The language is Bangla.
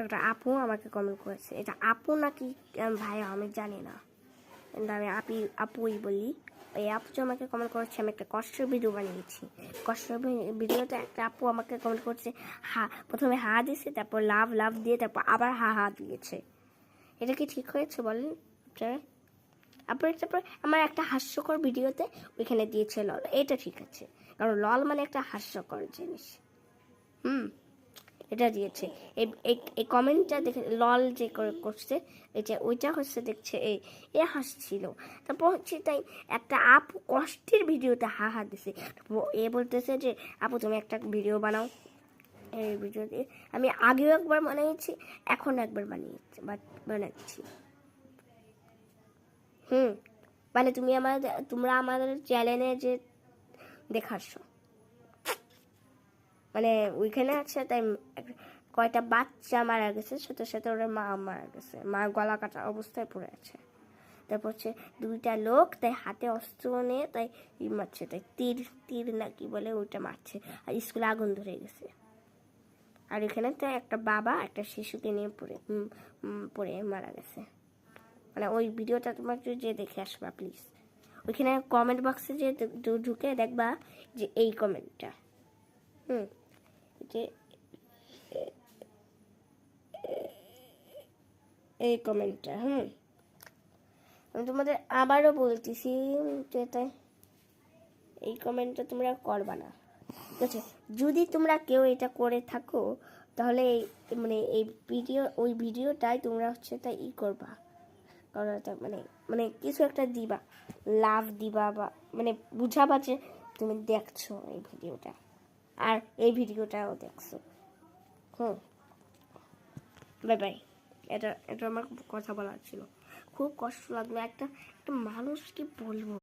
একটা আপু আমাকে কমেন্ট করেছে। এটা আপু নাকি ভাই আমি জানি না, কিন্তু আমি আপুই বলি। এই আপু যে আমাকে কমেন্ট করেছে, আমি একটা কষ্টের ভিডিও বানিয়েছি। কষ্টের ভিডিওতে একটা আপু আমাকে কমেন্ট করছে, প্রথমে দিয়েছে, তারপর লাভ দিয়ে তারপর আবার হা দিয়েছে। এটা কি ঠিক হয়েছে বলেন আপনারা? তারপর আমার একটা হাস্যকর ভিডিওতে ওইখানে দিয়েছে লল, এটা ঠিক আছে, কারণ লল মানে একটা হাস্যকর জিনিস। এটা দিয়েছে। এই কমেন্টটা দেখে লল যে করছে, ওইটা হচ্ছে দেখছে এ হাসছিল। তারপর হচ্ছে তাই একটা আপু কষ্টের ভিডিওতে হা দিছে। এ বলতেছে যে আপু তুমি একটা ভিডিও বানাও। এই ভিডিও দিয়ে আমি আগেও একবার বানিয়েছি, এখন একবার বানাচ্ছি। মানে তোমরা আমাদের চ্যানেলে যে দেখাচ্ছ, মানে ওইখানে আছে তাই কয়টা বাচ্চা মারা গেছে, সাথে সাথে ওরা মা মারা গেছে, মা গলা কাটা অবস্থায় পড়ে আছে। তারপর হচ্ছে দুইটা লোক তাই হাতে অস্ত্র নিয়ে তাই মারছে, তাই তীর নাকি বলে ওইটা মারছে, আর স্কুলে আগুন ধরে গেছে। আর এখানে তাই একটা বাবা একটা শিশুকে নিয়ে পড়ে মারা গেছে। মানে ওই ভিডিওটা তোমার যে দেখে আসবা প্লিজ। ওইখানে কমেন্ট বক্সে যে ঢুকে দেখবা যে এই কমেন্টটা, যে এই কমেন্টটা আমি তোমাদের আবারও বলতেছি যে তাই এই কমেন্টটা তোমরা করবা না, ঠিক আছে? যদি তোমরা কেউ এটা করে থাকো তাহলে মানে ওই ভিডিওটাই তোমরা হচ্ছে তাই করবা, কারণ মানে কিছু একটা দিবা, লাভ দিবা, বা মানে বুঝাবা যে তুমি দেখছো এই ভিডিওটা, আর এই ভিডিওটাও দেখছো। Bye bye. এটা আমার কথা বলার ছিল। খুব কষ্ট লাগলো, একটা মানুষ কি বলবো।